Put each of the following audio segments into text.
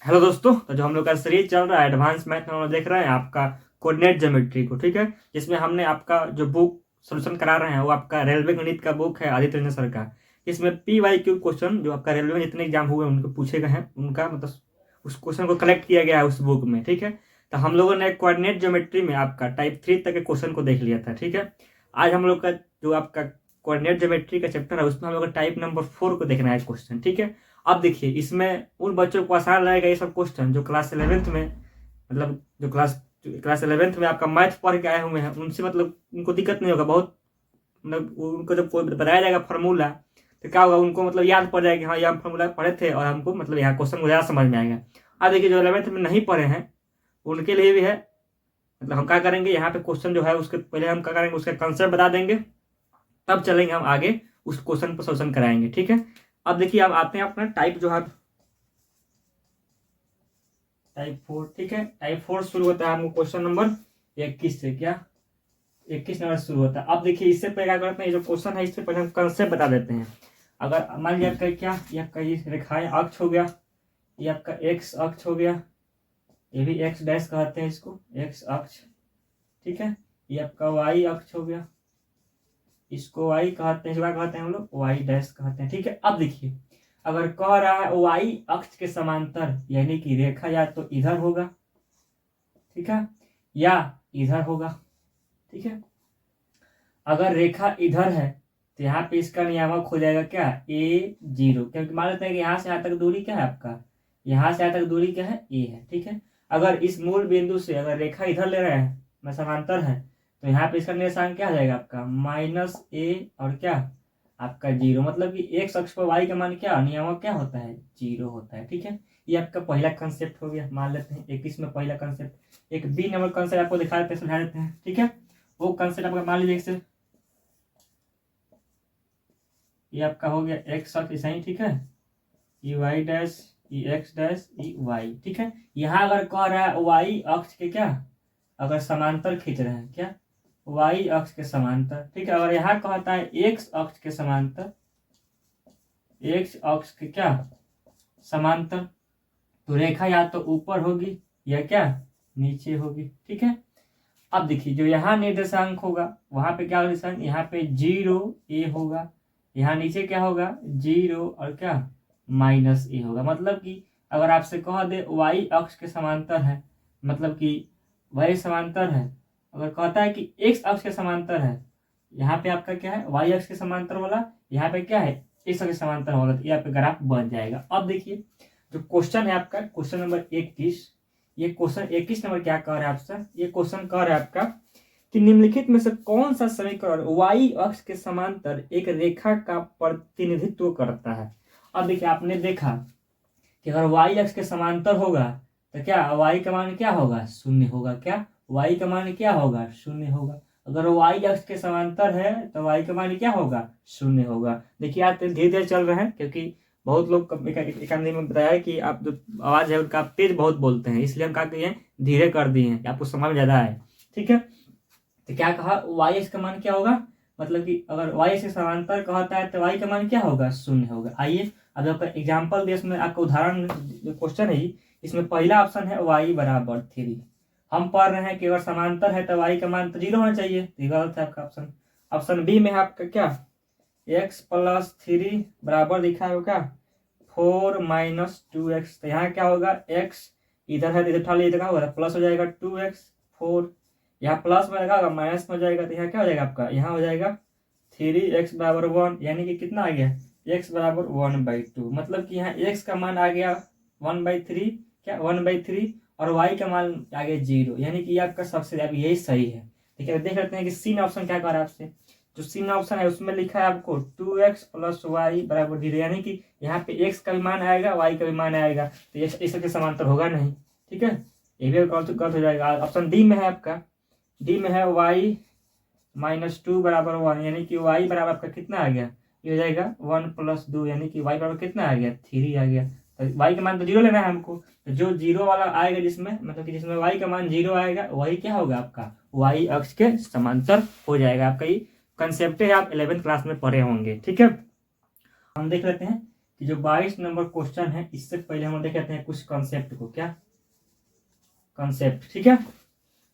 Hello दोस्तों, तो जो हम लोग का सीरीज चल रहा है एडवांस मैथ में, हम लोग देख रहे हैं आपका कोऑर्डिनेट ज्योमेट्री को। ठीक है, जिसमें हमने आपका जो बुक सोल्यूशन करा रहे हैं वो आपका रेलवे गणित का बुक है आदित्य रंजन सर का। इसमें PYQ क्वेश्चन जो आपका रेलवे में जितने एग्जाम हुए उनको पूछे गए हैं, उनका मतलब उस क्वेश्चन को कलेक्ट किया गया है उस बुक में। ठीक है, तो हम लोगों ने कोऑर्डिनेट ज्योमेट्री में आपका टाइप 3 तक के क्वेश्चन को देख लिया था। ठीक है, आज हम लोग का जो आपका कोऑर्डिनेट ज्योमेट्री का चैप्टर है उसमें हम लोग का टाइप नंबर 4 को देखना है क्वेश्चन। ठीक है, अब देखिए इसमें उन बच्चों को आसान लगेगा ये सब क्वेश्चन जो क्लास 11th में, मतलब जो क्लास 11th में आपका मैथ पढ़ के आए हुए हैं, उनसे मतलब उनको दिक्कत नहीं होगा बहुत। मतलब उनको जब कोई बताया जाएगा फार्मूला तो क्या होगा, उनको मतलब याद पड़ जाएगा, हाँ ये हम फार्मूला पढ़े थे और हमको मतलब यहाँ क्वेश्चन को ज़्यादा समझ में आएगा। अब देखिए जो 11th में नहीं पढ़े हैं उनके लिए भी है। मतलब हम क्या करेंगे, यहाँ पे क्वेश्चन जो है उसके पहले हम क्या करेंगे, उसका कंसेप्ट बता देंगे, तब चलेंगे हम आगे उस क्वेश्चन पर सोल्यूशन कराएंगे। ठीक है, अब देखिए अब आते हैं अपना टाइप जो है टाइप 4। ठीक है, टाइप 4 शुरू होता है हमको क्वेश्चन नंबर 21 से। क्या 21 नंबर शुरू होता है। अब देखिए इससे पहले क्या करते हैं, ये जो क्वेश्चन है इससे पहले हम कंसेप्ट बता देते हैं। अगर मान लिया आपका क्या, ये आपका ये रेखाएं अक्ष हो गया, ये आपका एक्स अक्ष हो गया, ये भी एक्स डैश कहते हैं इसको, एक्स अक्ष। ठीक है, ये आपका वाई अक्ष हो गया, इसको वाई कहते हैं, क्या कहते हैं हम लोग, वाई डैश कहते हैं। ठीक है, अब देखिए अगर कह रहा है वाई अक्ष के समांतर, यानी कि रेखा या तो इधर होगा, ठीक है, या इधर होगा। ठीक है, अगर रेखा इधर है तो यहाँ पे इसका नियामक हो जाएगा क्या, A0, क्योंकि मान लेते हैं कि यहाँ से यहाँ तक दूरी क्या है आपका, यहाँ से यहाँ तक दूरी क्या है, A है। ठीक है, अगर इस मूल बिंदु से अगर रेखा इधर ले रहे हैं, मैं समांतर है, तो यहाँ पे इसका निर्देशांक क्या आ जाएगा आपका, -A और क्या आपका 0। मतलब कि एक्स अक्ष पर वाई का मान क्या, नियामक क्या होता है, 0 होता है। ठीक है, ये आपका पहला कंसेप्ट हो गया। मान लेते हैं 21 में पहला कंसेप्ट। एक B नंबर कंसेप्ट आपको दिखा देते हैं, समझा देते हैं। ठीक है, वो कंसेप्ट आपका मान लीजिए इससे, ये आपका हो गया एक्स अक्ष ऐसा ही। ठीक है, ये वाई डैश, ये एक्स डैश, ये वाई। ठीक है, यहाँ अगर कह रहा है वाई अक्ष के क्या, अगर समांतर खींच रहे हैं, क्या वाई अक्ष के समांतर। ठीक है, अगर यहाँ कहता है एक्स अक्ष के समांतर, एक्स अक्ष के क्या समांतर, तो रेखा या तो ऊपर होगी या क्या नीचे होगी। ठीक है, अब देखिए जो यहाँ निर्देशांक होगा वहां पे क्या निर्देशांक, यहाँ पे 0A होगा, यहाँ नीचे क्या होगा 0 और क्या -A होगा। मतलब कि अगर आपसे कह दे वाई अक्ष के समांतर है, मतलब कि वही समांतर है। अगर कहता है कि एक्स अक्ष के समांतर है, यहाँ पे आपका क्या है वाई अक्ष के समांतर वाला, यहाँ पे क्या है एक्स अक्ष के समांतर वाला, तो यहाँ पे ग्राफ बन जाएगा। अब देखिए जो क्वेश्चन है आपका क्वेश्चन नंबर 21, ये क्वेश्चन 21 नंबर क्या कह रहा है आपसे, ये क्वेश्चन कह रहा है आपका कि निम्नलिखित में से कौन सा समीकरण वाई अक्ष के समांतर एक रेखा का प्रतिनिधित्व करता है। अब देखिए आपने देखा कि अगर वाई अक्ष के समांतर होगा तो क्या वाई का मान क्या होगा, शून्य होगा। क्या वाई का मान क्या होगा, शून्य होगा। अगर वाई अक्ष के समांतर है तो वाई का मान क्या होगा, शून्य होगा। देखिए आप धीरे धीरे चल रहे हैं, क्योंकि बहुत लोग एक आदमी में बताया कि आप जो आवाज है उनका आप तेज बहुत बोलते हैं, इसलिए हम क्या किए हैं धीरे कर दिए हैं कि आपको समझ ज्यादा है। ठीक है, तो क्या कहा वाई एक्स का मान क्या होगा, मतलब कि अगर वाई एक्स के समांतर कहता है तो वाई का मान क्या होगा, शून्य होगा। आइए अब आपका एग्जाम्पल दे, इसमें आपका उदाहरण जो क्वेश्चन है इसमें पहला ऑप्शन है y बराबर 3। हम पढ़ रहे हैं कि अगर समांतर है तो y का मान तो 0 होना चाहिए, तो गलत है आपका ऑप्शन। ऑप्शन बी में है आपका क्या x + 3 बराबर दिखा है क्या 4 - 2x। तो यहाँ क्या होगा x इधर है तो इधर उठा लीजिए, क्या होगा प्लस हो जाएगा 2x 4, यहाँ प्लस में लगा होगा माइनस में हो जाएगा, तो यहाँ क्या हो जाएगा आपका, यहाँ हो जाएगा 3x बराबर 1, यानी कि कितना आ गया x बराबर 1/2। मतलब कि यहाँ x का मान आ गया 1/3, क्या 1/3, और y का मान आ गया 0, यानी कि आपका सबसे ज्यादा यही सही है। ठीक है, देख लेते हैं कि सी ऑप्शन क्या कर रहा है आपसे। जो सी ऑप्शन है उसमें लिखा है आपको 2x + y बराबर 0, यानी कि यहाँ पे x का भी मान आएगा y का भी मान आएगा, तो ये इसके समांतर होगा नहीं। ठीक है, ये भी गलत हो जाएगा। ऑप्शन डी में है आपका, डी में है y -2 बराबर 1, यानी कि y बराबर आपका कितना आ गया, ये हो जाएगा 1 + 2, यानी कि y बराबर कितना आ गया 3 आ गया। तो y का मान तो 0 लेना है हमको, तो जो 0 वाला आएगा जिसमें, मतलब कि जिसमें y का मान 0 आएगा वही क्या होगा आपका y अक्ष के समांतर हो जाएगा। आपका ये कंसेप्ट है, आप 11th क्लास में पढ़े होंगे। ठीक है, हम देख लेते हैं कि जो 22 नंबर क्वेश्चन है इससे पहले हम देख लेते हैं कुछ कॉन्सेप्ट को। क्या कॉन्सेप्ट, ठीक है,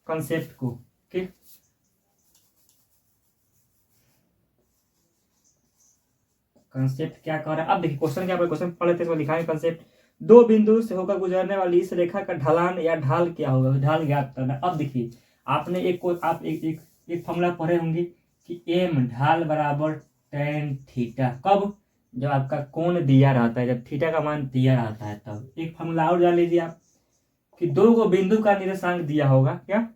कॉन्सेप्ट को, ठीक। कॉन्सेप्ट क्या कह रहा है, अब देखिए क्वेश्चन क्या, क्वेश्चन पढ़ लेते हैं, लिखा है कॉन्सेप्ट। दो बिंदु से होकर गुजरने वाली इस रेखा का ढलान या ढाल क्या होगा, ढाल ज्ञात करना। अब देखिए आपने आप एक फॉर्मूला पढ़े होंगे कि एम ढाल बराबर tan थीटा। कब, जब आपका कोण दिया रहता है, जब थीटा का मान दिया रहता है तब। एक फॉर्मूला और जान लीजिए आप कि दो को बिंदु का निर्देशांक दिया होगा। क्या,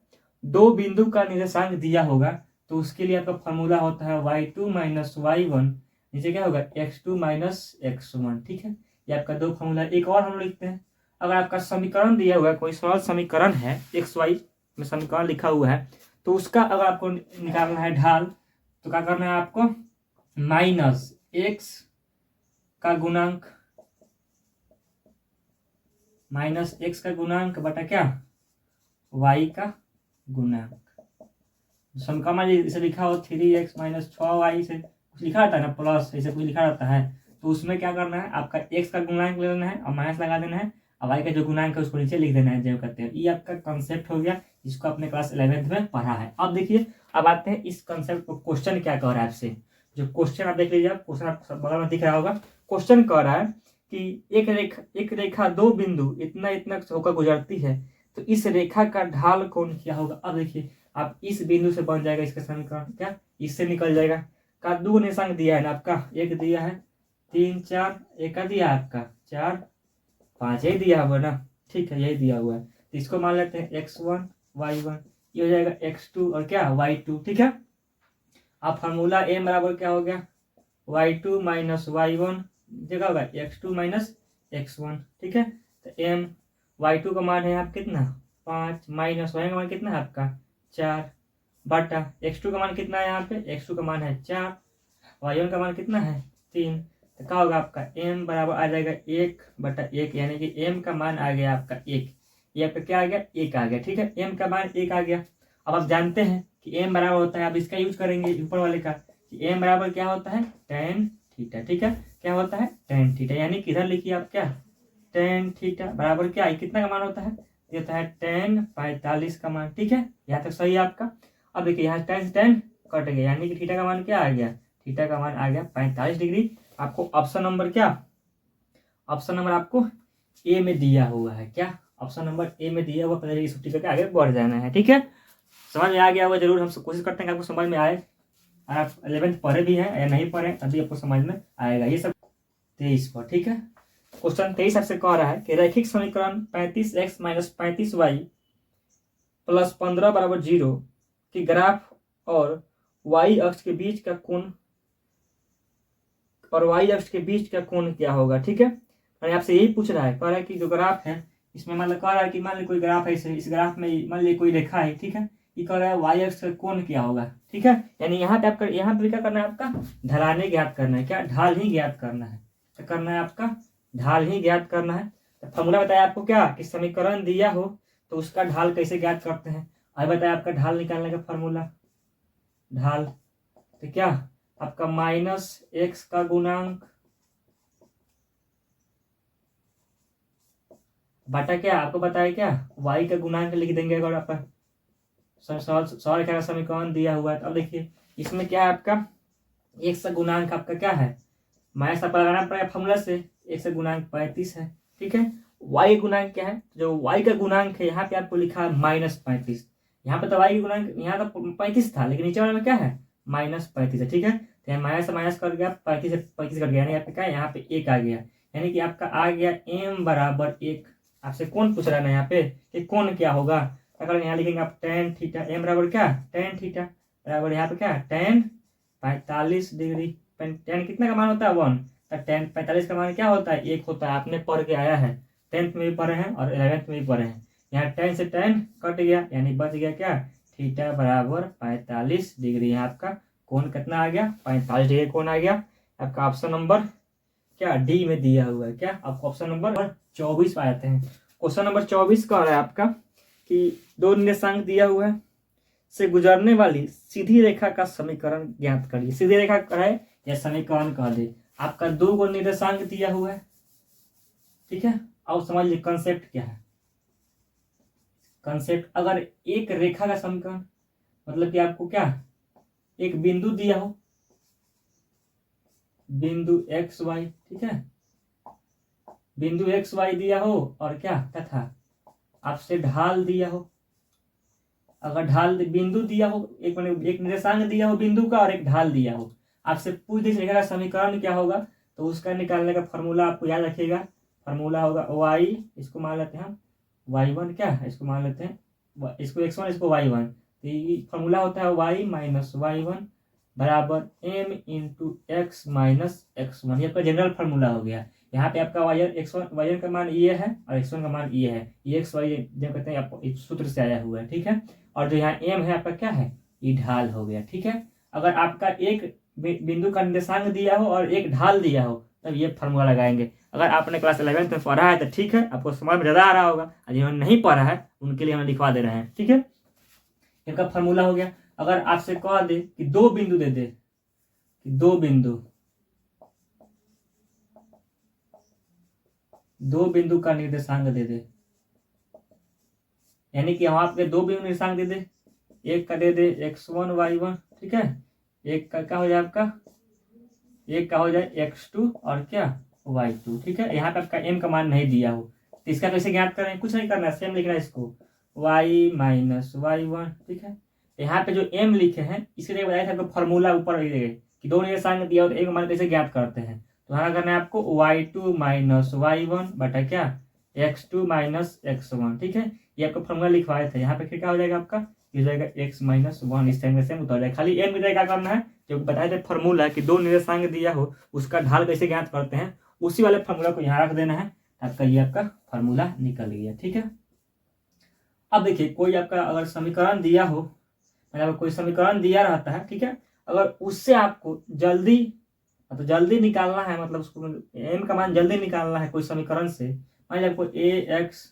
दो बिंदु का निर्देशांक दिया होगा तो उसके लिए आपका फॉर्मूला होता है y2 माइनस y1, नीचे क्या होगा x2 माइनस x1, ठीक है। ये आपका दो फॉर्मूला। एक और हम लोग लिखते हैं, अगर आपका समीकरण दिया हुआ है, कोई सरल समीकरण है एक्स वाई में समीकरण लिखा हुआ है, तो उसका अगर आपको निकालना है ढाल, तो क्या करना है आपको, माइनस एक्स का गुणांक, माइनस एक्स का गुणांक बटा क्या, वाई का गुणांक। समीकरण इसे लिखा हो 3x माइनस 6y से कुछ लिखा रहता है ना, प्लस ऐसे कुछ लिखा रहता है, तो उसमें क्या करना है, आपका x का गुणांक लेना है और माइनस लगा देना है, और y का जो गुणांक है उसको नीचे लिख देना है, जो करते हैं। ये आपका कंसेप्ट हो गया, जिसको आपने क्लास 11th में पढ़ा है। अब देखिए, अब आते हैं इस कंसेप्ट को, क्वेश्चन क्या कह रहा है आपसे। जो क्वेश्चन आप देख लीजिए, क्वेश्चन आप बगल में दिख रहा होगा। क्वेश्चन कह रहा है कि एक रेखा दो बिंदु इतना इतना होकर गुजरती है, तो इस रेखा का ढाल कोण क्या होगा। अब देखिए आप इस बिंदु से बन जाएगा इसका समीकरण, क्या इससे निकल जाएगा। का दो निशांक दिया है ना आपका, एक दिया है 3 4, एक का दिया है आपका 4 5, यही दिया हुआ ना, ठीक है, यही दिया हुआ है। तो इसको मान लेते हैं x1 y1, ये हो जाएगा x2 और क्या y2, ठीक है। अब फार्मूला m बराबर क्या हो गया, y2 माइनस y1 जगह होगा x2 माइनस x1, ठीक है। तो m y2 का मान है यहाँ कितना 5, माइनस y का मान कितना है आपका 4, बटा x2 का मान कितना है, यहाँ पे x2 का मान है 4, y1 का मान कितना है 3। तो क्या होगा आपका m बराबर आ जाएगा 1/1, यानी कि m का मान आ गया आपका 1। ये आपका क्या आ गया, 1 आ गया, ठीक है, m का मान 1 आ गया। अब आप जानते हैं कि m बराबर होता है, अब इसका यूज करेंगे ऊपर वाले का, कि m बराबर क्या होता है tan थीटा, ठीक है, क्या होता है tan थीटा, यानी कि इधर लिखिए आप क्या tan थीटा बराबर क्या है, कितना का मान होता है, ये होता है tan 45 का मान, ठीक है, यहाँ तक सही है आपका। अब देखिए यहाँ tan से tan कट गया, यानी कि थीटा का मान क्या आ गया, थीटा का मान आ गया 45 डिग्री। आपको ऑप्शन नंबर क्या, ऑप्शन नंबर आपको ए में दिया हुआ है। क्या, ऑप्शन नंबर ए में दिया हुआ, पहले छुट्टी करके आगे बढ़ जाना है, ठीक है। समझ में आ गया होगा जरूर, हम कोशिश करते हैं कि आपको समझ में आए। और आप 11th पढ़े भी हैं या नहीं पढ़े, अभी आपको समझ में आएगा। ये सब 23 पर, ठीक है। क्वेश्चन 23 आपसे कह रहा है कि रैखिक समीकरण 35x माइनस 35y प्लस 15 बराबर 0 की ग्राफ और y अक्ष के बीच का कोण, और y अक्ष के बीच का कोण क्या होगा, ठीक है। मैंने आपसे यही पूछ रहा है, कह रहा है कि जो ग्राफ है इसमें मतलब कह रहा है कि मान ली कोई ग्राफ है, इस ग्राफ में मान ली कोई रेखा है, ठीक है, ये कह रहा है y अक्ष का कोण क्या होगा, ठीक है। यानी यहाँ पे आपका, यहाँ पे क्या करना है आपका, ढलाने ज्ञात करना है, क्या ढाल ही ज्ञात करना है, क्या करना है आपका, ढाल ही ज्ञात करना है। तो फॉर्मूला बताया आपको क्या, कि समीकरण दिया हो तो उसका ढाल कैसे ज्ञात करते हैं। अभी बताया आपका ढाल निकालने का फॉर्मूला, ढाल तो क्या आपका माइनस एक्स का गुणांक बटा क्या आपको बताया क्या y का गुणांक लिख देंगे। अगर आपका सवाल का समीकरण दिया हुआ है, तो अब देखिए इसमें क्या है आपका x का गुणांक आपका क्या है, माइनस आपका लगाना पड़ेगा फॉर्मूला से, x का गुणांक 35 है, ठीक है। y गुणांक क्या है, जो y का गुणांक है यहाँ पे आपको लिखा है -35, यहाँ पे तो y का गुणांक यहाँ तो 35 था, लेकिन नीचे वाले में क्या है -35 है, ठीक है। तो यहाँ माइनस से माइनस कर गया 35 से 35 कट गया, यानी यहाँ पे क्या है, यहाँ पे 1 आ गया, यानी कि आपका आ गया m बराबर 1। आपसे कौन पूछ रहा है ना यहाँ पे कि कौन क्या होगा, अगर यहाँ लिखेंगे आप tan थीटा, m बराबर क्या tan थीटा बराबर यहाँ पे क्या tan 45 डिग्री। tan कितने का मान होता है 1, तो tan 45 का मान क्या होता है 1 होता है, आपने पढ़ के आया है, 10th में भी पढ़े हैं और 11th में भी पढ़े हैं। यहाँ tan से tan कट गया, यानी बच गया क्या थीटा बराबर 45 डिग्री। यहाँ आपका कोण कितना आ गया 45 डिग्री कोण आ गया। आपका ऑप्शन नंबर क्या डी में दिया हुआ है। क्या आपको ऑप्शन नंबर 24 आ जाते हैं। क्वेश्चन नंबर 24 का है आपका कि दो निर्देशांक दिया हुआ है से गुजरने वाली सीधी रेखा का समीकरण ज्ञात करिए। सीधी रेखा है या समीकरण कह दे, आपका 2 को निर्देशांक दिया हुआ है, ठीक है। अब समझ लीजिए कंसेप्ट क्या है। कंसेप्ट, अगर एक रेखा का समीकरण, मतलब कि आपको क्या, एक बिंदु दिया हो, बिंदु एक्स वाई, ठीक है, बिंदु एक्स वाई दिया हो, और क्या तथा आपसे ढाल दिया हो। अगर ढाल बिंदु दिया हो, एक एक निर्देशांक दिया हो बिंदु का और एक ढाल दिया हो, आपसे पूछ दीजिए रेखा का समीकरण क्या होगा, तो उसका निकालने का फॉर्मूला आपको याद रखिएगा। फॉर्मूला होगा वाई, इसको मान लेते हैं हम y1, क्या इसको मान लेते हैं इसको x1, इसको y1। तो ये फॉर्मूला होता है y माइनस y1 बराबर m into x minus x1। ये आपका जनरल फार्मूला हो गया। यहाँ पे आपका y1 का मान ये है और x1 का मान ये है। ये x y जब कहते हैं आपको इस सूत्र से आया हुआ है, ठीक है। और जो यहाँ m है आपका क्या है, ये ढाल हो गया, ठीक है। अगर आपका एक बिंदु का निर्देशांक दिया हो और एक ढाल दिया हो, तब ये फार्मूला लगाएंगे। अगर आपने क्लास 11 में पढ़ा है तो ठीक है, आपको समझ में ज़्यादा आ रहा होगा। और जिन्होंने नहीं पढ़ा है उनके लिए हम लिखवा दे रहे हैं, ठीक है। इनका फार्मूला हो गया। अगर आपसे कह दे कि 2 बिंदु दे दे, कि 2 बिंदु का निर्देशांक दे दे, यानी कि वहां पे 2 बिंदु निर्देशांक दे दे, एक का दे दे x1 y1, ठीक है, एक का क्या हो जाए आपका, एक का हो जाए x2 और क्या y2, ठीक है। यहाँ पे आपका m का मान नहीं दिया हो, तो इसका कैसे ज्ञात करें, कुछ नहीं करना है, सेम लिखना है इसको y माइनस y1, ठीक है। यहाँ पे जो m लिखे हैं इसके लिए बताया था आपको फॉर्मूला ऊपर कि 2 निर्देशांक दिया हो तो एक मान कैसे ज्ञात करते हैं। तो यहाँ करना है आपको y2 माइनस y1 बटा क्या x2 माइनस x1, ठीक है। ये आपको फॉर्मूला लिखवाए थे। यहाँ पे क्या हो जाएगा आपका, ये जाएगा x माइनस 1, इस टाइम से उतर जाएगा। खाली m की जगह क्या करना है, जो बताए थे फॉर्मूला कि 2 निर्देशांक दिया हो उसका ढाल कैसे ज्ञात करते हैं, उसी वाले फॉर्मूला को यहाँ रख देना है। आपका ये आपका फॉर्मूला निकल गया, ठीक है। अब देखिए कोई आपका अगर समीकरण दिया हो, मतलब कोई समीकरण दिया रहता है, ठीक है, अगर उससे आपको जल्दी निकालना है, मतलब उसको m का मान जल्दी निकालना है कोई समीकरण से, मान लीजिए आपको ax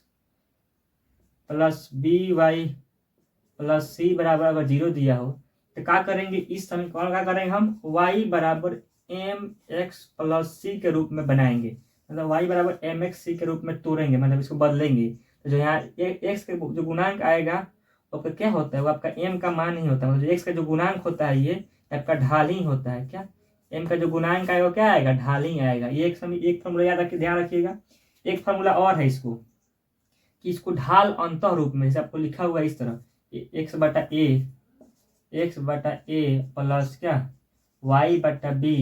plus b y plus c बराबर अगर 0 दिया हो, तो क्या करेंगे, इस समीकरण का करेंगे हम y बराबर mx प्लस सी के रूप में बनाएंगे, मतलब y बराबर mx सी के रूप में तोड़ेंगे, मतलब इसको बदलेंगे। तो जो यहाँ x के जो गुणांक आएगा वो क्या होता है, वो आपका m का मान ही होता है, मतलब x का जो गुणांक होता है ये आपका ढाल ही होता है। क्या m का जो गुणांक आएगा वो क्या आएगा, ढाल ही आएगा। ये एक फॉर्मूला याद रखिए, ध्यान रखिएगा। एक फॉर्मूला और है इसको, कि इसको ढाल अंतः रूप में, जैसे आपको लिखा हुआ है इस तरह x बटा ए प्लस क्या y बटा बी,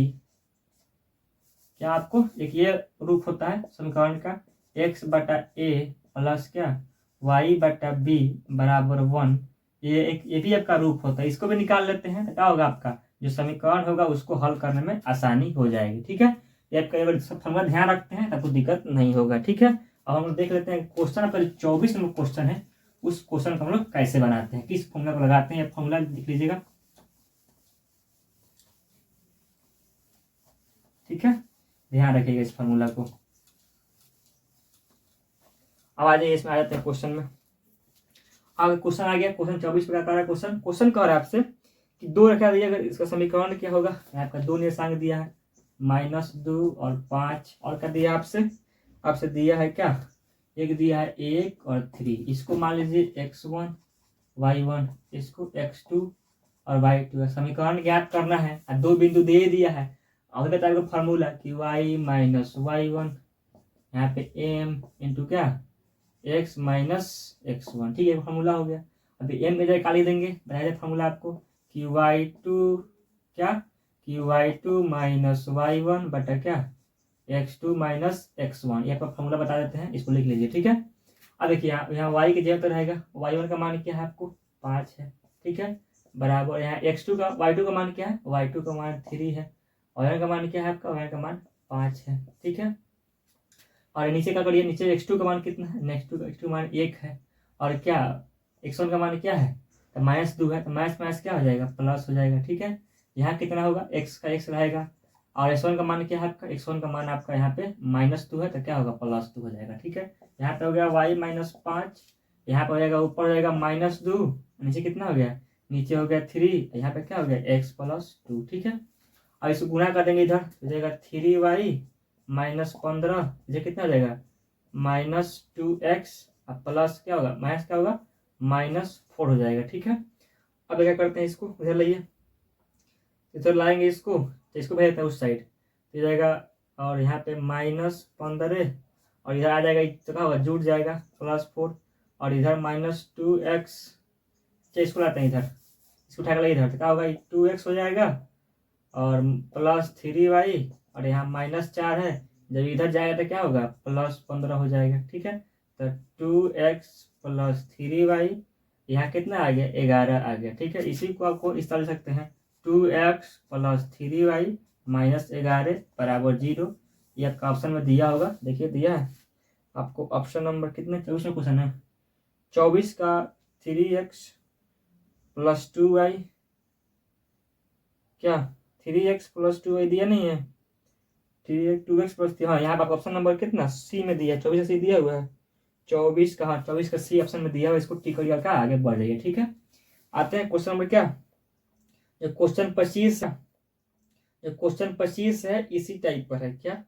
क्या आपको एक ये रूप होता है समीकरण का, x बटा ए प्लस क्या y बटा बी बराबर 1, ये भी आपका रूप होता है। इसको भी निकाल लेते हैं तो क्या होगा, आपका जो समीकरण होगा उसको हल करने में आसानी हो जाएगी, ठीक है। ये आपका अगर फॉर्मूला ध्यान रखते हैं तब कोई दिक्कत नहीं होगा, ठीक है। अब हम लोग देख लेते हैं क्वेश्चन, आपका 24 नंबर क्वेश्चन है, उस क्वेश्चन को हम लोग कैसे बनाते हैं, किस फॉर्मूला को लगाते हैं। फॉर्मूला लिख लीजिएगा, ठीक है, ध्यान रखिएगा इस फॉर्मूला को। अब आ जाइए, इसमें आ जाते हैं क्वेश्चन में। अब क्वेश्चन आ गया, क्वेश्चन 24 पे क्या कर रहा है, क्वेश्चन कह रहा है आपसे कि 2 रखा दिया, अगर इसका समीकरण क्या होगा, आपका 2 निर्देशांक दिया है -2 और 5, और क्या दिया आपसे दिया है क्या, एक दिया है 1 और 3, इसको मान लीजिए x1 y1, इसको x2 और y2, समीकरण ज्ञात करना है और 2 बिंदु दे दिया है। अगले टाइप का फॉर्मूला कि y माइनस y1, यहाँ पे m इंटू क्या x माइनस x1, ठीक है, फॉर्मूला हो गया। अभी m की जगह काली देंगे, बनाया फॉर्मूला आपको कि y2 माइनस y1 बटा क्या x2 माइनस x1, ये आपका फॉर्मूला बता देते हैं, इसको लिख लीजिए, ठीक है। अब देखिए यहाँ y की जगह पर रहेगा, y1 का मान क्या है आपको 5 है, ठीक है, बराबर यहाँ y2 का मान क्या है, y2 का मान 3 है, y1 का मान क्या है आपका, y1 का मान 5 है, ठीक है। और नीचे क्या करिए, नीचे x2 का मान कितना है, x2 का मान 1 है, और क्या x1 का मान क्या है, तो -2 है, तो माइनस क्या हो जाएगा, प्लस हो जाएगा, ठीक है। यहाँ कितना होगा, x का x रहेगा, और x1 का मान क्या है आपका, x1 का मान आपका यहाँ पे -2 है, तो क्या होगा, +2 हो जाएगा, ठीक है। यहाँ पे हो गया y माइनस 5, यहाँ पे हो जाएगा ऊपर हो जाएगा -2, नीचे कितना हो गया, नीचे हो गया 3, यहाँ पे क्या हो गया x + 2, ठीक है। और इसको गुना कर देंगे इधर, हो जाएगा 3y माइनस 15, ये कितना हो जाएगा -2x अब प्लस क्या होगा माइनस क्या होगा -4 हो जाएगा। ठीक है, अब क्या करते हैं, इसको इधर लाइए, इधर लाएंगे इसको, तो इसको भेजते हैं उस साइड, तो जाएगा और यहाँ पे -15 और इधर आ जाएगा तो क्या होगा जुड़ जाएगा +4 और इधर -2x, चलिए इसको लाते हैं इधर, इसको उठा कर लाइए इधर, तो क्या होगा 2x हो जाएगा और +3y और यहाँ -4 है, जब इधर जाएगा तो क्या होगा +15 हो जाएगा। ठीक है, तो 2x + 3y यहाँ कितना आ गया 11 आ गया। ठीक है, इसी को आपको इस तरह लिख सकते हैं 2x + 3y - 11 = 0। ये आपका ऑप्शन में दिया होगा, देखिए दिया है आपको, ऑप्शन नंबर कितने 24 में क्वेश्चन है, 24 का 3x + 2y, क्या 3x + 2y दिया नहीं है, 2x + हाँ यहाँ पर ऑप्शन नंबर कितना सी में दिया है, 24 का सी दिया हुआ है, 24 का हाँ 24 का सी ऑप्शन में दिया हुआ है, इसको टिक करिए का आगे बढ़ जाइए। ठीक है, आते हैं क्वेश्चन नंबर क्या, जो क्वेश्चन 25 है, जो क्वेश्चन 25 है इसी टाइप पर है, क्या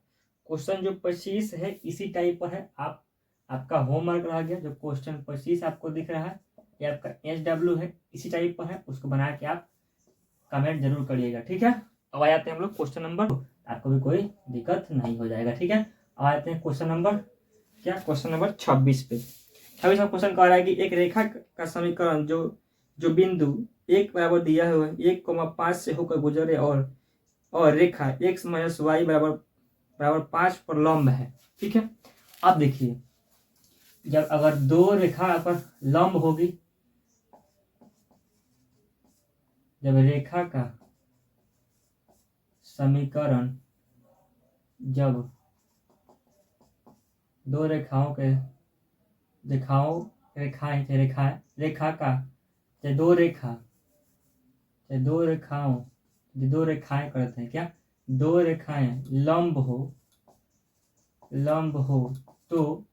क्वेश्चन जो 25 है इसी टाइप पर है, आपका होमवर्क रह गया, जो क्वेश्चन 25 आपको दिख रहा है ये आपका SW है, इसी टाइप पर है, उसको बना के आप कमेंट जरूर करिएगा। ठीक है, अब आ जाते हैं हम लोग क्वेश्चन नंबर, आपको भी कोई दिक्कत नहीं हो जाएगा। ठीक है, अब आते हैं क्वेश्चन नंबर क्या, क्वेश्चन नंबर 26 पे। 26 का क्वेश्चन कह रहा है कि एक रेखा का समीकरण जो बिंदु 1 बराबर दिया हुआ है 1,5 से होकर गुजरे और रेखा x - y बराबर 5 पर लंब है। ठीक है, अब देखिए जब अगर दो रेखा पर लंब होगी, जब रेखा का समीकरण जब दो रेखाओं के रेखा का दो रेखाएं करते हैं, क्या दो रेखाएं लंब हो तो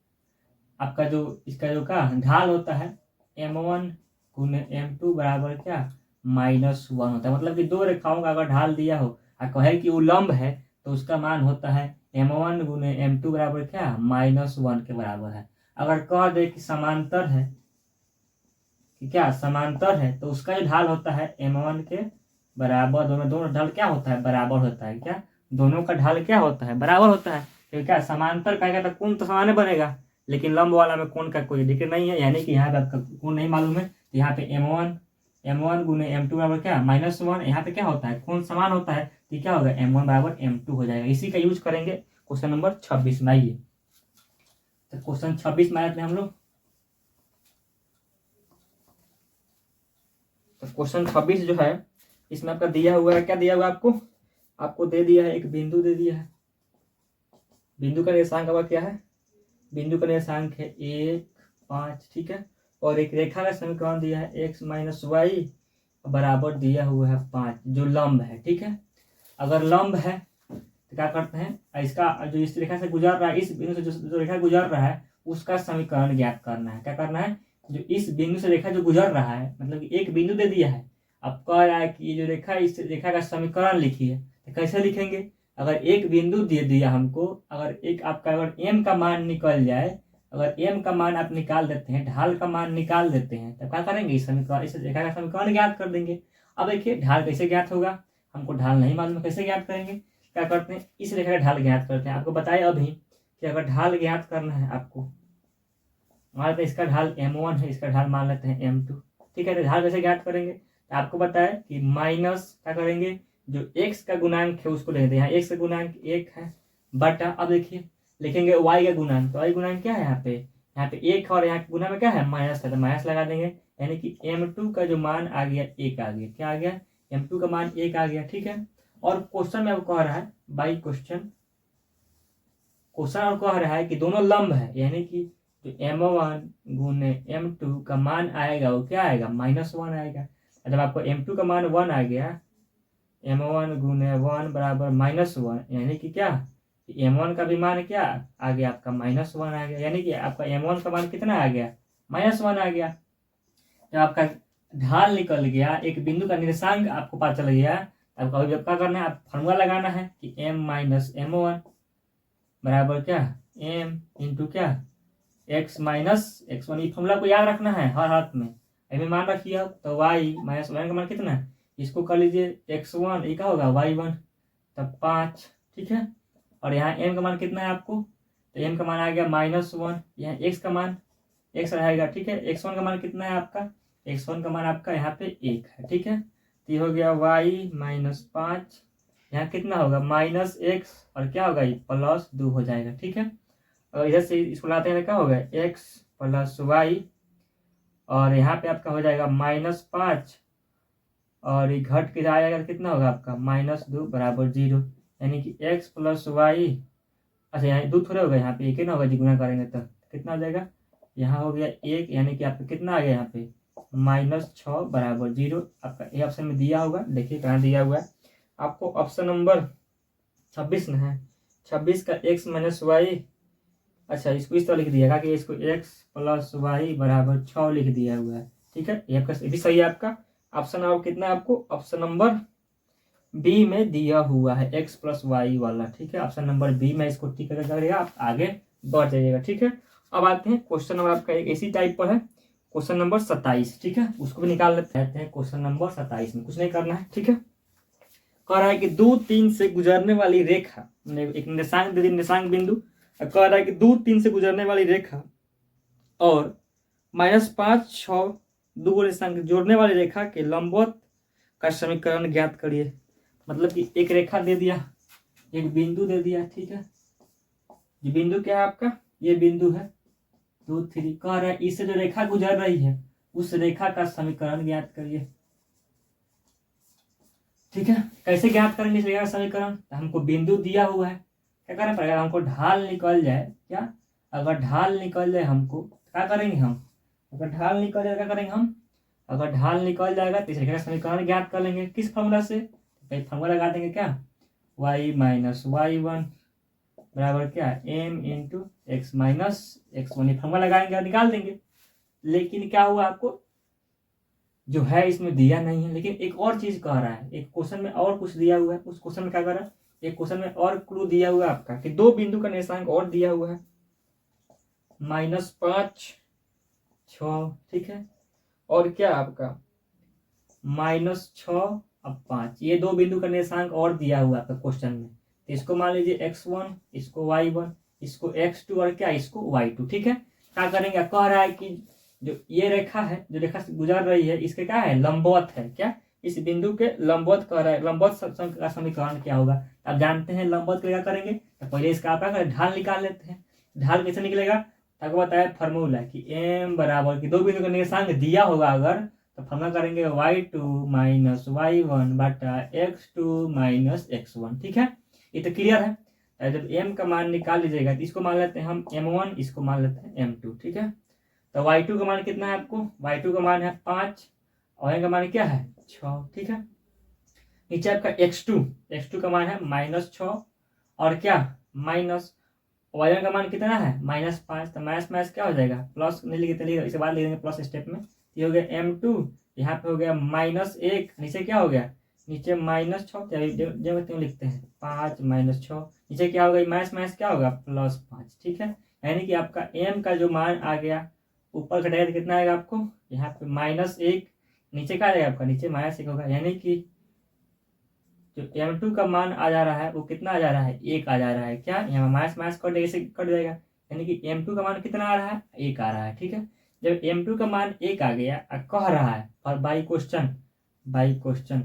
आपका जो इसका जो का ढाल होता है m1 × m2 बराबर क्या -1 होता है। मतलब कि दो रेखाओं का अगर ढाल दिया हो और कहे कि वो लंब है तो उसका मान होता है m1 × m2 बराबर क्या -1 के बराबर है। अगर कह दे कि समांतर है कि क्या समांतर है तो उसका जो ढाल होता है m1 के बराबर, दोनों ढाल क्या होता है बराबर होता है, क्या दोनों का ढाल क्या होता है बराबर होता है, क्योंकि क्या समांतर कहेगा तो कोण तो समान बनेगा, लेकिन लंब वाला में कोण का कोई जिक्र नहीं है, यानी कि यहाँ पे आपका कोण नहीं मालूम है, तो यहाँ पे m1 × m2 बराबर क्या -1, यहाँ पे क्या होता है कोण समान होता है, तो क्या होगा m1 बराबर m2 हो जाएगा। इसी का यूज करेंगे क्वेश्चन नंबर 26 में। आइए तो क्वेश्चन 26 में आते हैं हम लोग, तो क्वेश्चन 26 जो है इसमें आपका दिया हुआ है, क्या दिया हुआ है आपको दे दिया है, एक बिंदु दे दिया है, बिंदु का निर्देशांक आपका क्या है, बिंदु का निर्देशांक है 1, 5। ठीक है, और एक रेखा का समीकरण दिया है x - y बराबर दिया हुआ है 5 जो लंब है। ठीक है, अगर लंब है तो क्या करते हैं, इसका जो इस रेखा से गुजर रहा है, इस बिंदु से जो रेखा गुजर रहा है उसका समीकरण ज्ञात करना है। क्या करना है, जो इस बिंदु से रेखा जो गुजर रहा है, मतलब कि एक बिंदु दे दिया है, अब कह रहा है कि जो रेखा इस रेखा का समीकरण लिखिए, तो कैसे लिखेंगे, अगर एक बिंदु दे दिया हमको, अगर एक आपका अगर m का मान निकल जाए, अगर m का मान आप निकाल देते हैं, ढाल का मान निकाल देते हैं, तो क्या करेंगे इस समीकरण इस रेखा का समीकरण ज्ञात कर देंगे। अब देखिए ढाल कैसे ज्ञात होगा, हमको ढाल नहीं मालूम, कैसे ज्ञात करेंगे, क्या करते हैं इस रेखा का ढाल ज्ञात करते हैं। आपको बताए अभी कि अगर ढाल ज्ञात करना है आपको, मान लेते हैं इसका ढाल m1 है, इसका ढाल मान लेते हैं m2। ठीक है, तो ढाल कैसे ज्ञात करेंगे, तो आपको बताया कि माइनस क्या करेंगे, जो x का गुणांक है उसको लेते हैं, यहाँ x का गुणांक 1 है बटा, अब देखिए लिखेंगे y का गुणांक, तो y गुणांक क्या है, यहाँ पे 1 और यहाँ गुना में क्या है माइनस है, तो माइनस लगा देंगे, यानी कि m2 का जो मान आ गया 1 आ गया, क्या आ गया m2 का मान 1 आ गया। ठीक है, और क्वेश्चन में आपको कह रहा है बाई क्वेश्चन और कह रहा है कि दोनों लंब है, यानी कि जो m1 × m2 का मान आएगा वो क्या आएगा -1 आएगा। जब आपको m2 का मान 1 आ गया, m1 × 1 बराबर -1, यानी कि क्या m1 का भी मान क्या आ गया आपका -1 आ गया, यानी कि आपका m1 का मान कितना आ गया -1 आ गया। जब आपका ढाल निकल गया, एक बिंदु का निर्देशांक आपको पता चल गया, अब कभी क्या करना है, आप फॉर्मूला लगाना है कि m माइनस m1 बराबर क्या, m इंटू क्या, x माइनस x1। ये फॉर्मूला को याद रखना है हर हाथ में, अभी मान रखिए। तो y माइनस y का मान कितना है, इसको कर लीजिए x1, ये क्या होगा y1, तब 5, ठीक है। और यहाँ m का मान कितना है आपको, तो m का मान आ गया -1, यहाँ x का मान x रहेगा, ठीक है। x1 का मान कितना है आपका, x1 का मान आपका यहाँ पे 1 है, ठीक है। तो ये हो गया y माइनस 5, यहाँ कितना होगा -x, और क्या होगा ये +2 हो जाएगा, ठीक है। और इधर से इसको लाते हैं क्या होगा x प्लस वाई, और यहाँ पे आपका हो जाएगा -5, और ये घट के आ जाएगा, कितना होगा आपका -2 बराबर 0, यानी कि x प्लस वाई, अच्छा यहाँ 2 थोड़े होगा, यहाँ पे 1 ही ना होगा जी, गुना करेंगे तो कितना हो जाएगा, यहाँ हो गया 1, यानी कि आपका कितना आ गया यहाँ पे -6 बराबर 0। आपका ये ऑप्शन में दिया होगा, देखिए कहाँ दिया हुआ है आपको, ऑप्शन नंबर 26 में है, 26 का x माइनस वाई, अच्छा इसको इस तरह लिख दिएगा कि इसको x प्लस वाई बराबर 6 लिख दिया हुआ है, ठीक है। ये आपका ये भी सही है आपका ऑप्शन। और कितना है आपको, ऑप्शन नंबर बी में दिया हुआ है x प्लस वाई वाला, ठीक है। ऑप्शन नंबर बी में इसको टिक करके करिएगा, आप आगे बढ़ जाइएगा, ठीक है। अब आते हैं क्वेश्चन नंबर आपका एक इसी टाइप पर है, क्वेश्चन नंबर 27, ठीक है। उसको भी निकाल लेते हैं। क्वेश्चन नंबर 27 में कुछ नहीं करना है, ठीक है। कह रहा है कि 2, 3 से गुजरने वाली रेखा, एक निशांक दे दी, निशांक बिंदु, कह रहा है कि 2, 3 से गुजरने वाली रेखा और -5, 6 दो को निशांक जोड़ने वाली रेखा के लंबवत का समीकरण ज्ञात करिए। मतलब कि एक रेखा दे दिया, एक बिंदु दे दिया, ठीक है। ये बिंदु क्या है आपका, ये बिंदु है 2, 3, कह रहा है इससे जो रेखा गुजर रही है उस रेखा का समीकरण ज्ञात करिए, ठीक है। कैसे ज्ञात करेंगे इस रेखा का समीकरण, तो हमको बिंदु दिया हुआ है, क्या करना पड़ेगा हमको, ढाल निकल जाए क्या, अगर ढाल निकल जाए हमको क्या करेंगे हम, अगर ढाल निकल जाए क्या करेंगे हम, अगर ढाल निकल जाएगा तो इस रेखा का समीकरण ज्ञात कर लेंगे, किस फॉर्मूला से, फॉर्मूला लगा देंगे क्या, y माइनस y1 बराबर क्या, m into x minus x1, formula लगाएंगे और निकाल देंगे। लेकिन क्या हुआ आपको, जो है इसमें दिया नहीं है, लेकिन एक और चीज कह रहा है, एक क्वेश्चन में और कुछ दिया हुआ है। उस क्वेश्चन में क्या कर रहा है, एक क्वेश्चन में और क्लू दिया हुआ है आपका कि 2 बिंदु का निर्देशांक और दिया हुआ है -5, 6, ठीक है। और क्या आपका -6 अब 5, ये 2 बिंदु का निर्देशांक और दिया हुआ है आपका क्वेश्चन में। तो इसको मान लीजिए x1, इसको y1, इसको x2 और क्या इसको y2, ठीक है। क्या करेंगे, कह रहा है कि जो ये रेखा है, जो रेखा से गुजर रही है, इसके क्या है लंबवत है, क्या इस बिंदु के लंबवत कह रहा है। लंबवत का समीकरण क्या होगा, आप जानते हैं लंबवत क्या करेंगे, तो पहले इसका आप ढाल निकाल लेते हैं। ढाल कैसे निकलेगा, आपको बताया फॉर्मूला कि m बराबर की 2 बिंदु का निर्देशांक दिया होगा अगर, तो फॉर्मूला करेंगे y2 माइनस y1 बटा x2 माइनस x1, ठीक है। ये तो क्लियर है। जब m का मान निकाल लीजिएगा तो इसको मान लेते हैं हम m1, इसको मान लेते हैं m2, ठीक है। तो y2 का मान कितना है आपको, y2 का मान है 5 और m का मान क्या है 6, ठीक है। नीचे आपका x2 का मान है -6 और क्या माइनस y1 का मान कितना है -5, तो माइनस क्या हो जाएगा प्लस, नहीं लिखे चलिए इसके बाद लिखेंगे प्लस स्टेप में। ये हो गया m2, यहाँ पे हो गया -1, नीचे क्या हो गया, नीचे -6 जो लिखते हैं 5 -6, नीचे क्या होगा माइनस क्या होगा +5, ठीक है। यानी कि आपका m का जो मान आ गया ऊपर घटाएगा तो कितना आएगा आपको, यहाँ पे -1, नीचे क्या आ जाएगा आपका, नीचे -1 होगा, यानी कि जो m2 का मान आ जा रहा है वो कितना आ जा रहा है 1 आ जा रहा है, क्या यहाँ माइनस कट से कट जाएगा, यानी कि m2 का मान कितना आ रहा है 1 आ रहा है, ठीक है। जब m2 का मान 1 आ गया कह रहा है, और बाई क्वेश्चन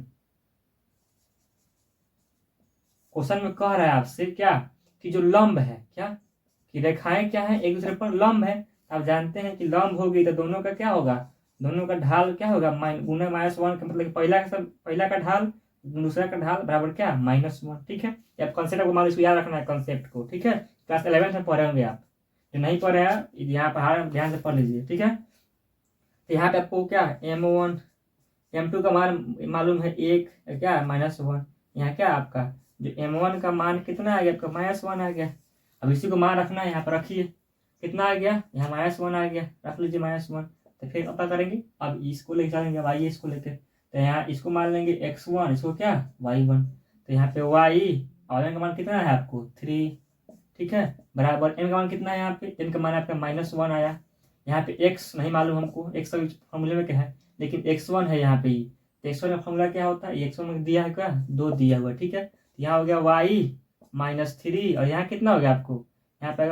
में कह रहा है आपसे क्या, कि जो लंब है, क्या कि रेखाएं क्या है एक दूसरे पर लंब है। आप जानते हैं कि लंब होगी तो दोनों का क्या होगा, दोनों का ढाल क्या होगा गुना -1 का मतलब पहला का ढाल दूसरा का ढाल बराबर क्या -1, ठीक है। आप कॉन्सेप्ट को मान इसको याद रखना है कॉन्सेप्ट को, ठीक है। क्लास 11 में पढ़े होंगे आप, जो नहीं पढ़े हैं यहाँ पर ध्यान से पढ़ लीजिए, ठीक है। तो यहाँ पे आपको क्या m1 m2 का मान मालूम है 1, क्या -1, यहाँ क्या आपका जो m1 का मान कितना आ गया आपका -1 आ गया। अब इसी को मान रखना है, यहाँ पर रखिए कितना आ गया, यहाँ -1 आ गया, रख लीजिए -1। तो फिर अब क्या करेंगे, अब इसको लेके चलेंगे, अब आइए इसको लेके, तो यहाँ इसको मान लेंगे x1, इसको क्या y1। तो यहाँ पे y और n का मान कितना है आपको 3, ठीक है, बराबर n का मान कितना है, यहाँ पे n का मान आपका -1 आया। यहाँ पे x नहीं मालूम हमको, x का फॉर्मूले में क्या है, लेकिन x1 है यहाँ पे ही। तो x1 का फॉर्मूला क्या होता है, x1 में दिया है क्या 2 दिया हुआ, ठीक है। यहाँ हो गया y -3 और यहाँ कितना हो गया आपको, यहाँ पे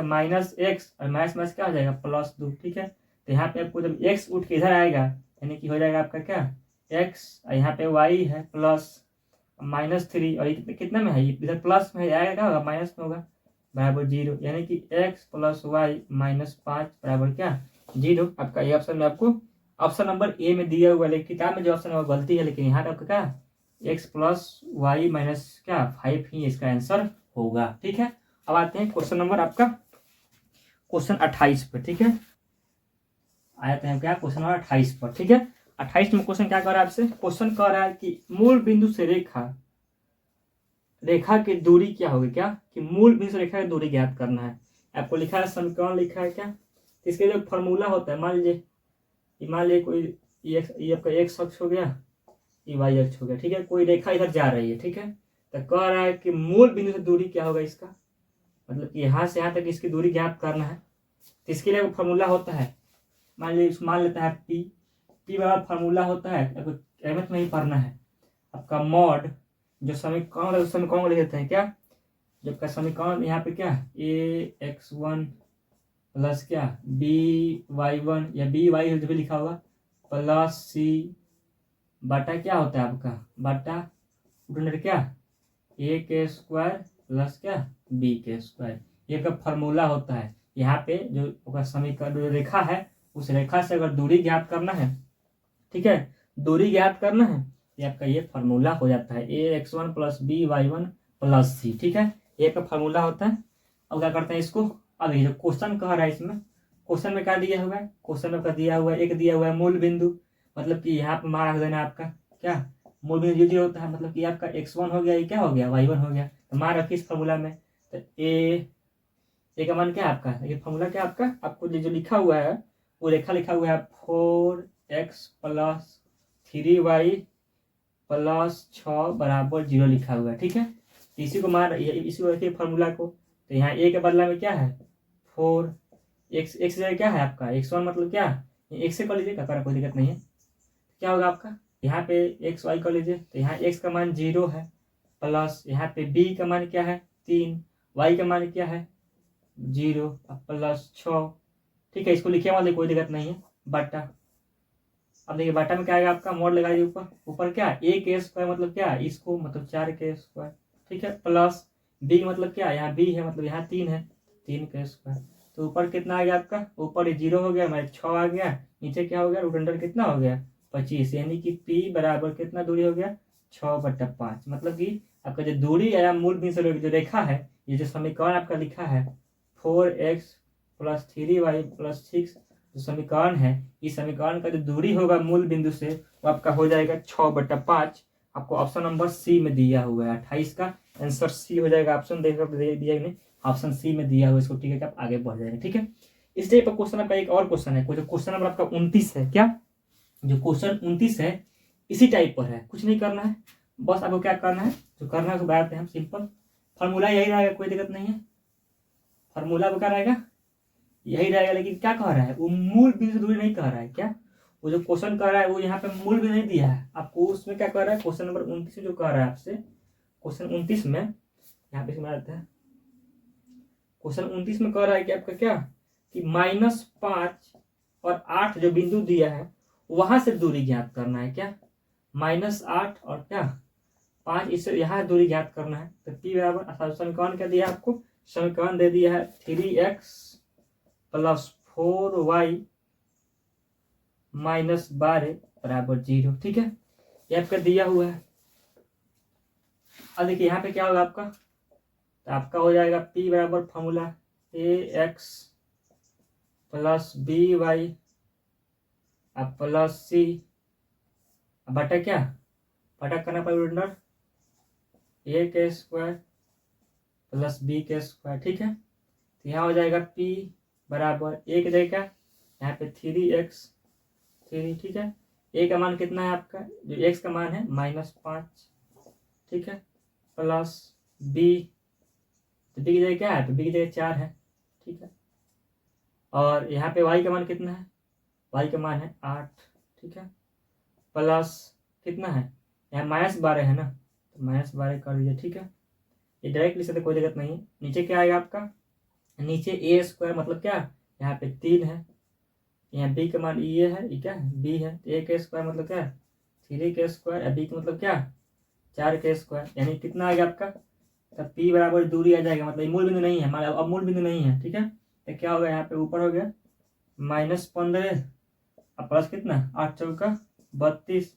-x और माइनस क्या हो जाएगा +2, ठीक है। तो यहाँ पे आपको जब x उठ के इधर आएगा यानी कि हो जाएगा आपका क्या x और यहाँ पे y है प्लस -3 और ये कितना में है, ये इधर प्लस में आएगा, क्या होगा माइनस में होगा, बराबर 0, यानी कि x + y -5 बराबर क्या 0। आपका ये ऑप्शन में आपको ऑप्शन नंबर ए में दिया हुआ है, लेकिन किताब में जो ऑप्शन है वो गलती है, लेकिन यहाँ आपका क्या x + y - क्या 5 ही इसका आंसर होगा, ठीक है। अब आते हैं क्वेश्चन नंबर आपका क्वेश्चन 28 पर, ठीक है। आते हैं क्या क्वेश्चन नंबर 28 पर, ठीक है। 28 में क्वेश्चन क्या कर रहा है आपसे, क्वेश्चन कह रहा है कि मूल बिंदु से रेखा की दूरी क्या होगी, क्या कि मूल बिंदु से रेखा की दूरी ज्ञात करना है। आपको लिखा है समीकरण लिखा है क्या, इसके जो फॉर्मूला होता है, मान लीजिए कोई ये आपका x अक्ष हो गया, ये y अक्ष हो गया, ठीक है। कोई रेखा इधर जा रही है, ठीक है। तो कह रहा है कि मूल बिंदु से दूरी क्या होगा इसका, मतलब कि यहाँ से यहाँ तक इसकी दूरी ज्ञात करना है। तो इसके लिए फॉर्मूला होता है, मान लेता है पी बराबर फॉर्मूला होता है, आपको अहमियत में ही पढ़ना है आपका मॉड, जो समीकरण है उस समीकरण को लिख देते हैं क्या, जबकि समीकरण यहाँ पे क्या ax1 प्लस क्या by1 या by जो भी लिखा होगा प्लस c बटा क्या होता है आपका बटा क्या a² प्लस क्या b², ये का फॉर्मूला होता है। यहाँ पे जो समीकरण जो रेखा है उस रेखा से अगर दूरी ज्ञात करना है, ठीक है, दूरी ज्ञात करना है, ये आपका ये फॉर्मूला हो जाता है ax1 plus by1 plus c, ठीक है, ये का फॉर्मूला होता है। अब क्या करते हैं इसको, अब ये जो क्वेश्चन कह रहा है इसमें क्वेश्चन में क्या दिया हुआ है, क्वेश्चन में दिया हुआ है एक दिया हुआ है मूल बिंदु, मतलब कि यहाँ पे मान रख देना आपका क्या मूल बिंदु जो होता है, मतलब कि आपका x1 हो गया, ये क्या हो गया y1 हो गया, तो मान रखिए इस फॉर्मूला में। तो ए का मान क्या है आपका, ये फॉर्मूला क्या आपका, आपको जो लिखा हुआ है वो रेखा लिखा हुआ है 4x + 3y + 6 बराबर 0 लिखा हुआ है, ठीक है। इसी को रखिए फॉर्मूला को। तो यहाँ ए के बदला में क्या है 4x क्या है आपका x1, मतलब क्या x से कर लीजिए, कोई दिक्कत नहीं है। क्या होगा आपका यहाँ पे xy कर लीजिए, तो यहाँ x का मान 0 है प्लस यहाँ पे b का मान क्या है 3, y का मान क्या है 0 प्लस 6, ठीक है। इसको लिखिए मतलब कोई दिक्कत नहीं है बटा। अब देखिए बटा में क्या आएगा आपका मोड लगाइए ऊपर क्या a² मतलब क्या इसको मतलब 4k², ठीक है, प्लस b मतलब क्या यहाँ b है मतलब यहाँ 3 है 3k²। तो ऊपर कितना आ गया आपका, ऊपर 0 हो गया, मैं 6 आ गया, नीचे क्या हो गया √अंडर कितना हो गया 25, यानी कि p बराबर कितना दूरी हो गया 6/5। मतलब कि आपका जो दूरी आया मूल बिंदु से जो रेखा है, ये जो समीकरण आपका लिखा है 4x + 3y + 6 जो समीकरण है, इस समीकरण का जो दूरी होगा मूल बिंदु से वो आपका हो जाएगा 6/5। आपको ऑप्शन नंबर सी में दिया हुआ है, 28 का आंसर सी हो जाएगा। ऑप्शन दिया नहीं, ऑप्शन सी में दिया हुआ इसको, ठीक है, कि आप आगे बढ़ जाएंगे, ठीक है। इस टाइप का क्वेश्चन आपका एक और क्वेश्चन है, जो क्वेश्चन नंबर आपका 29 है, क्या जो क्वेश्चन 29 है इसी टाइप पर है, कुछ नहीं करना है, बस आपको क्या करना है, जो करना है उसको बताते हैं हम, सिंपल फॉर्मूला यही रहेगा, कोई दिक्कत नहीं है, फॉर्मूला क्या रहेगा यही रहेगा। लेकिन क्या कह रहा है वो मूल बिंदु से दूरी नहीं कह रहा है, क्या वो जो क्वेश्चन कह रहा है वो यहाँ पे मूल बिंदु नहीं दिया है आपको, उसमें क्या कह रहा है क्वेश्चन नंबर 29 जो कह रहा है आपसे, क्वेश्चन 29 में यहाँ पे आता है, क्वेश्चन 29 में कह रहा है कि आपका क्या कि -5 और 8 जो बिंदु दिया है वहां से दूरी ज्ञात करना है, क्या -8 और क्या 5 इससे यहाँ दूरी ज्ञात करना है। तो p बराबर समीकरण क्या दिया आपको, समीकरण दे दिया है 3x + 4y - 12 बराबर 0, ठीक है, ये आपका दिया हुआ है। अब देखिए यहाँ पे क्या होगा आपका, तो आपका हो जाएगा p बराबर फॉर्मूला ax + by + c बटा क्या बटा करना पड़ेगा a² + b², ठीक है। तो यहाँ हो जाएगा p बराबर एक देगा यहाँ पे 3x 3, ठीक है, ए का मान कितना है आपका, जो एक्स का मान है -5, ठीक है, प्लस बी, तो बी की जगह क्या है, तो बी की जगह 4 है, ठीक है। और यहाँ पे वाई का मान कितना है, वाई का मान है 8, ठीक है, प्लस कितना है, यहाँ -12 है ना, तो -12 कर दीजिए, ठीक है। ये डायरेक्ट लिख सकते, कोई दिक्कत नहीं है। नीचे क्या आएगा आपका, नीचे ए स्क्वायर मतलब क्या, यहाँ पे 3 है, यहाँ बी का मान ये है, ये क्या है, बी है, तो ए का स्क्वायर मतलब क्या, 3 का स्क्वायर, बी का मतलब क्या, 4 का स्क्वायर, यानी कितना आ गया आपका, तब पी बराबर दूरी आ जाएगा, मतलब मूल बिंदु नहीं है हमारा, अब मूल बिंदु नहीं है, ठीक है। तो क्या होगा, यहाँ पे ऊपर हो गया -15 और प्लस कितना, 8 चौका 32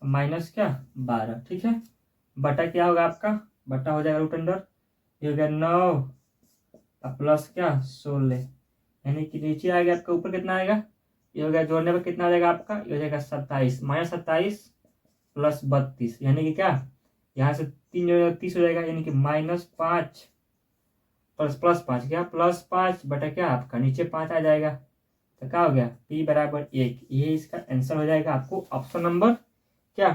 माइनस क्या 12, ठीक है। बटा क्या होगा आपका, बटा हो जाएगा रूट अंडर, ये हो गया 9 और प्लस क्या 16, यानी कि नीचे आ गया आपका, ऊपर कितना आएगा, ये हो गया जोड़ने पर कितना आ जाएगा आपका, ये हो जाएगा 27 -27 प्लस 32, यानी कि क्या, यहाँ से 3 जो 30 हो जाएगा, यानी कि -5 प्लस 5 क्या, +5 बटा क्या आपका, नीचे 5 आ जाएगा, तो क्या हो गया p बराबर 1, ये इसका आंसर हो जाएगा आपको ऑप्शन नंबर क्या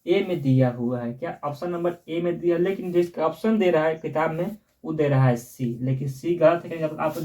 ए में दिया हुआ है, क्या ऑप्शन नंबर ए में दिया, लेकिन जिसका ऑप्शन दे रहा है किताब में वो दे रहा है सी, लेकिन सी गलत है। जब आपको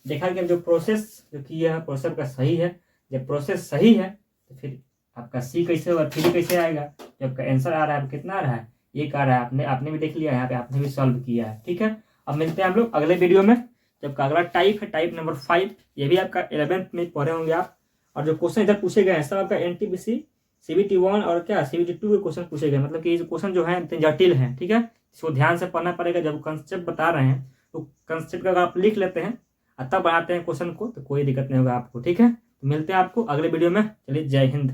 देखा कि जो प्रोसेस जो किया है प्रोसेस आपका सही है, जब प्रोसेस सही है तो फिर आपका सी कैसे होगा, 3 कैसे आएगा, जब आपका आंसर आ रहा है कितना आ रहा है, 1 आ रहा है, आपने भी देख लिया, यहाँ पे आपने भी सॉल्व किया है, ठीक है। अब मिलते हैं हम लोग अगले वीडियो में, जबकि अगला टाइप है, टाइप नंबर 5, ये भी आपका 11th में पढ़े होंगे आप, और जो क्वेश्चन इधर पूछे गए हैं सब आपका एनटीपीसी CBT 1 और क्या CBT 2 के क्वेश्चन पूछे गए, मतलब कि ये क्वेश्चन जो है जटिल है, ठीक है, इसको ध्यान से पढ़ना पड़ेगा। जब कंसेप्ट बता रहे हैं तो कंसेप्ट का अगर आप लिख लेते हैं और तब बनाते हैं क्वेश्चन को, तो कोई दिक्कत नहीं होगा आपको, ठीक है। तो मिलते हैं आपको अगले वीडियो में, चलिए जय हिंद।